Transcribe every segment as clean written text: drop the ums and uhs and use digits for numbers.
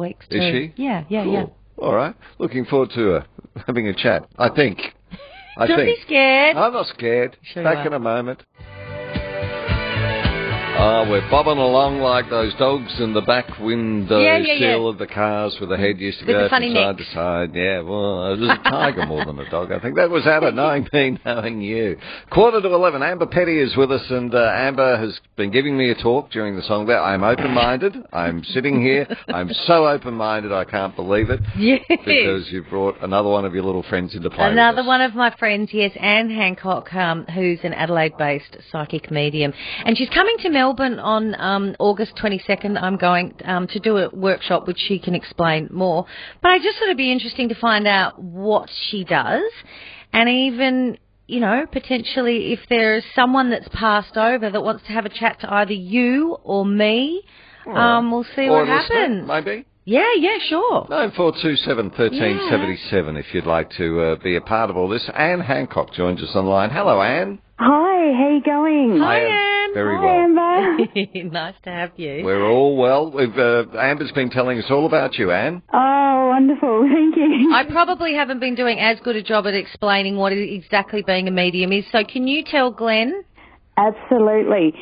weeks too. Is she? Yeah, yeah, cool. yeah. All right. Looking forward to having a chat, I think. Don't be scared. I'm not scared. Sure Back in a moment. We're bobbing along like those dogs in the back window sill of the cars with the head used to go from side to side. Yeah, well, it was a tiger more than a dog. I think that was out of knowing me, knowing you. 11:15. Amber Petty is with us, and Amber has been giving me a talk during the song there. I'm open-minded. I'm sitting here. I'm so open-minded I can't believe it. Yes. Because you brought another one of your little friends into play. Another one of my friends, yes, Ann Hancock, who's an Adelaide-based psychic medium. And she's coming to Melbourne on August 22nd. I'm going to do a workshop which she can explain more. But I just thought it'd be interesting to find out what she does, and even, you know, potentially if there's someone that's passed over that wants to have a chat to either you or me. We'll see what happens. Maybe. Yeah, sure. 9427 1377 if you'd like to be a part of all this. Ann Hancock joins us online. Hello, Ann. Hi, how you going? Hi, Ann. Very Hi, well. Amber. Nice to have you. We're all well. Amber's been telling us all about you, Ann. Oh, wonderful. Thank you. I probably haven't been doing as good a job at explaining what exactly being a medium is, so can you tell Glenn? Absolutely.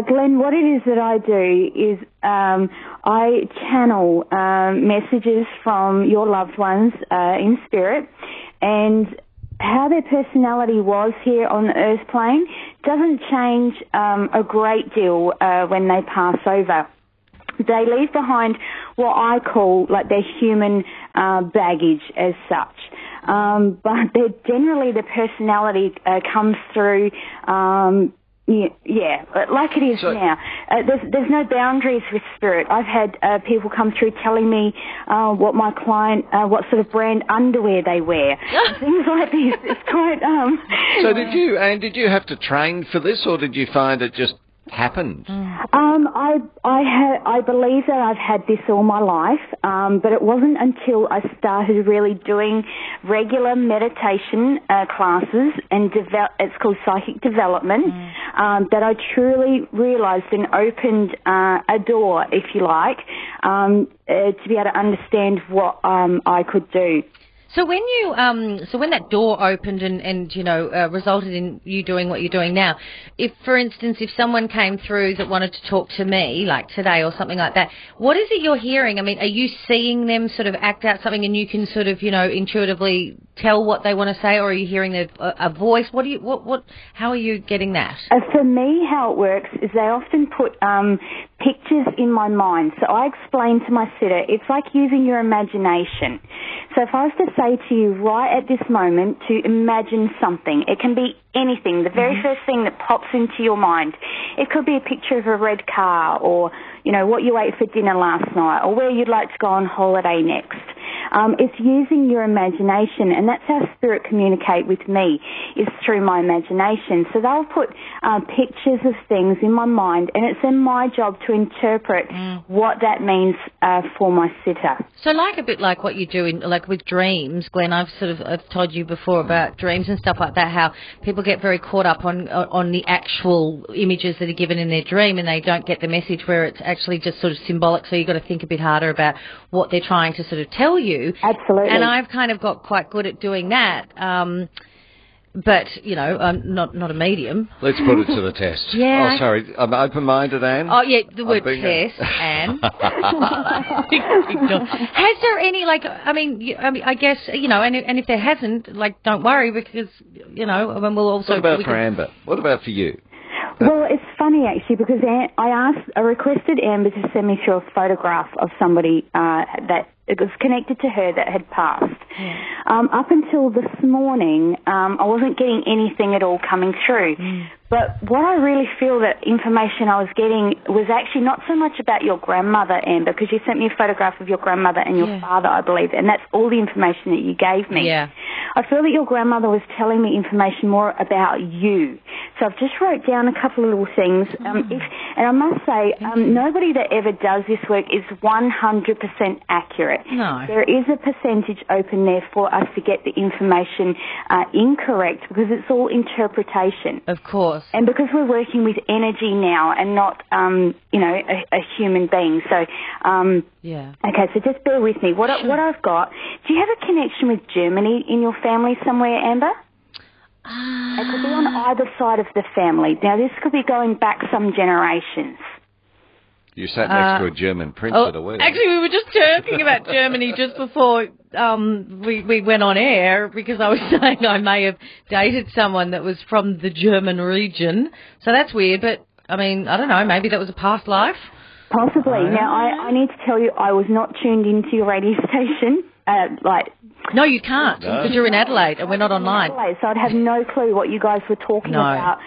Glenn, what it is that I do is I channel messages from your loved ones in spirit, and how their personality was here on the earth plane doesn't change a great deal when they pass over. They leave behind what I call like their human baggage as such. But generally the personality comes through like it is now. There's no boundaries with spirit. I've had people come through telling me what my client, what sort of brand underwear they wear, things like this. It's quite. So did you have to train for this, or did you find it just happened? I believe that I've had this all my life, but it wasn't until I started really doing regular meditation classes, and it's called psychic development, that I truly realised and opened a door, if you like, to be able to understand what I could do. So when you, when that door opened and you know, resulted in you doing what you're doing now, if, for instance, if someone came through that wanted to talk to me, like today or something like that, what is it you're hearing? I mean, are you seeing them sort of act out something and you can sort of, you know, intuitively tell what they want to say, or are you hearing a voice? How are you getting that? For me, how it works is they often put pictures in my mind. So I explain to my sitter, it's like using your imagination. So if I was to say to you right at this moment to imagine something, it can be anything, the very first thing that pops into your mind. It could be a picture of a red car, or, you know, what you ate for dinner last night, or where you'd like to go on holiday next. It's using your imagination, and that's how spirit communicate with me, is through my imagination. So they'll put pictures of things in my mind, and it's then my job to interpret what that means for my sitter. So like a bit like what you do in, like with dreams, Glenn, I've told you before about dreams and stuff like that, how people get very caught up on the actual images that are given in their dream, and they don't get the message where it's actually just sort of symbolic, so you've got to think a bit harder about what they're trying to sort of tell you. Absolutely. And I've kind of got quite good at doing that. But, you know, I'm not a medium. Let's put it to the test. Yeah. Oh, sorry. I'm open-minded, Ann. Oh, yeah, the word test, Ann. Has there any, like, I guess, you know, and if there hasn't, like, don't worry, because, you know, I mean, we'll also... What about for Amber? What about for you? Well, it's funny, actually, because I requested Amber to send me through a photograph of somebody that it was connected to her that had passed. Yeah. Up until this morning, I wasn't getting anything at all coming through. But what I really feel that information I was getting was actually not so much about your grandmother, Amber, because you sent me a photograph of your grandmother and your father, I believe, and that's all the information that you gave me. Yeah. I feel that your grandmother was telling me information more about you. So I've just wrote down a couple of little things. And I must say, nobody that ever does this work is 100% accurate. No. There is a percentage open there for us to get the information incorrect because it's all interpretation. Of course. And because we're working with energy now and not, a human being. So, yeah. Okay, so just bear with me. What I've got, do you have a connection with Germany in your family somewhere, Amber? It could be on either side of the family. Now, this could be going back some generations. You sat next to a German prince at a wedding. Actually, we were just talking about Germany just before we went on air because I was saying I may have dated someone that was from the German region. So that's weird, but, I mean, I don't know, maybe that was a past life. Possibly. Now, I need to tell you, I was not tuned into your radio station. No, you can't, because you're in Adelaide and we're not online. Adelaide, so I'd have no clue what you guys were talking about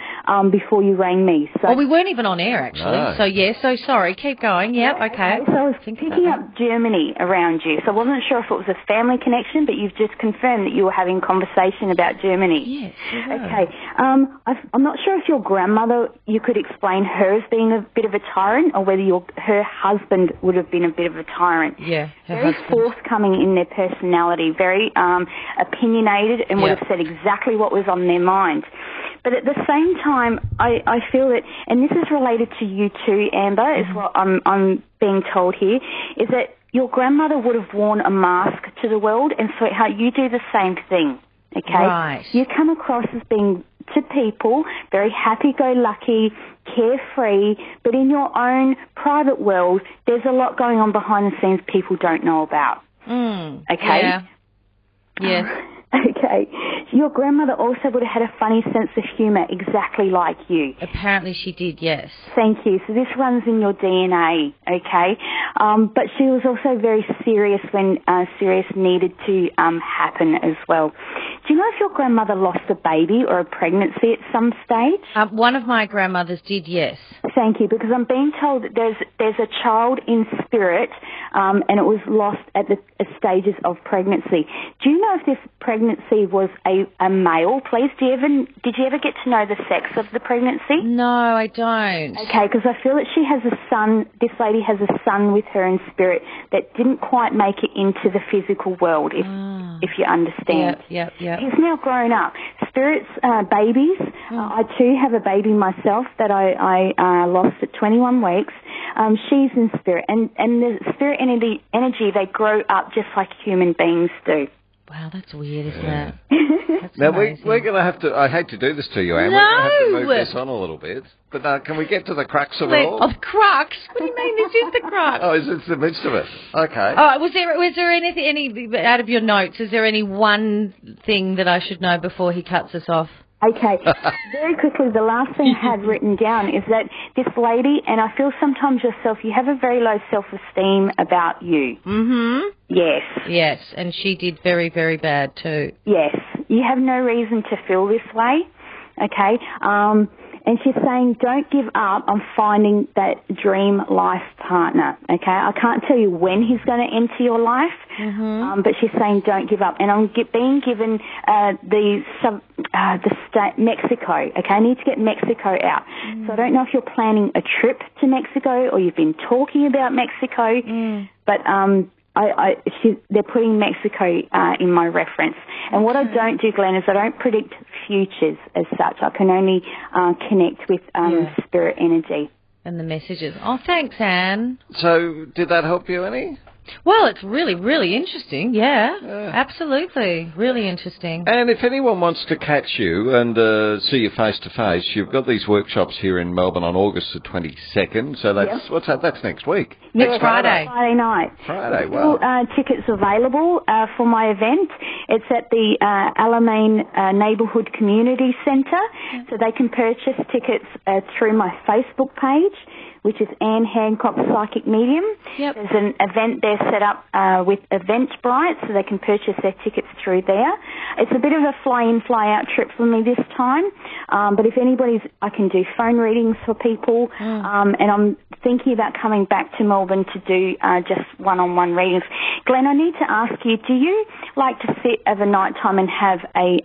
before you rang me. So. Well, we weren't even on air, actually. No. So, so sorry. Keep going. Yep, okay. So I was picking up Germany around you, so I wasn't sure if it was a family connection, but you've just confirmed that you were having conversation about Germany. Yes. Okay. I'm not sure if your grandmother, you could explain her as being a bit of a tyrant or whether her husband would have been a bit of a tyrant. Yeah, very forthcoming in their personality, very opinionated and would have said exactly what was on their mind. But at the same time, I feel that, and this is related to you too, Amber, is what I'm being told here, is that your grandmother would have worn a mask to the world, and sweetheart, you do the same thing, okay? Right. You come across as being, to people, very happy-go-lucky, carefree, but in your own private world, there's a lot going on behind the scenes people don't know about. Okay? Yeah. Yes. Okay. Your grandmother also would have had a funny sense of humour, exactly like you. Apparently she did, yes. Thank you. So this runs in your DNA, okay? But she was also very serious when serious needed to happen as well. Do you know if your grandmother lost a baby or a pregnancy at some stage? One of my grandmothers did, yes. Thank you, because I'm being told that there's a child in spirit and it was lost at the stages of pregnancy. Do you know if this pregnancy was a male, please? Did you ever get to know the sex of the pregnancy? No, I don't. Okay, because I feel that she has a son, this lady has a son with her in spirit that didn't quite make it into the physical world, if you understand. Yep. He's now grown up. Spirits, babies, I too have a baby myself that I lost at 21 weeks. She's in spirit, and the spirit energy, they grow up just like human beings do. Wow, that's weird, isn't it? That's now, we're going to have to, I hate to do this to you, Anne. No! We're going to have to move this on a little bit. But can we get to the crux of it all? Of crux? What do you mean this is the crux? Oh, it's the midst of it. Okay. Oh, was there any out of your notes, is there any one thing that I should know before he cuts us off? Okay, very quickly, the last thing I had written down is that this lady, and I feel sometimes yourself, you have a very low self-esteem about you. Mm-hmm. Yes. Yes, and she did very, very bad too. Yes, you have no reason to feel this way, okay? And she's saying, don't give up on finding that dream life partner, okay? I can't tell you when he's going to enter your life, but she's saying don't give up. And I'm being given the state Mexico, okay? I need to get Mexico out. So I don't know if you're planning a trip to Mexico or you've been talking about Mexico, but they're putting Mexico in my reference. And what I don't do, Glenn, is I don't predict futures as such. I can only connect with spirit energy. And the messages. Oh, thanks, Anne. So did that help you any? Well, it's really, really interesting. Yeah, absolutely. Really interesting. And if anyone wants to catch you and see you face to face, you've got these workshops here in Melbourne on August the 22nd. So that's what's that? That's next week. Next Friday. Friday night. Friday. Wow. Tickets available for my event. It's at the Alamein Neighbourhood Community Centre. So they can purchase tickets through my Facebook page, which is Anne Hancock Psychic Medium. Yep. There's an event there set up with Eventbrite, so they can purchase their tickets through there. It's a bit of a fly-in, fly-out trip for me this time, but if I can do phone readings for people, and I'm thinking about coming back to Melbourne to do just one-on-one readings. Glenn, I need to ask you, do you like to sit of a night time and have a,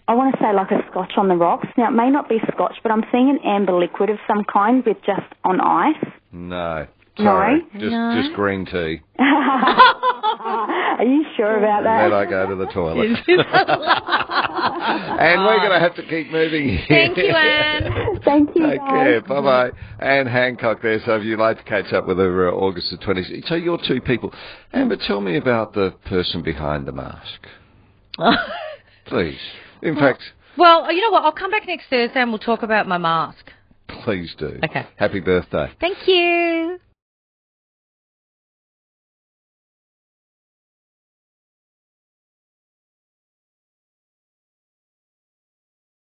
I want to say like a scotch on the rocks? Now, it may not be scotch, but I'm seeing an amber liquid of some kind with just on ice. No. Sorry. No? Just green tea. Are you sure about that? And then I go to the toilet. And we're going to have to keep moving here. Thank you, Anne. Thank you, Take care. Bye-bye. Anne Hancock there, so if you'd like to catch up with her August the 20th. So you're two people. Amber, tell me about the person behind the mask. Please. In fact... Well, you know what? I'll come back next Thursday and we'll talk about my mask. Please do. Okay. Happy birthday. Thank you.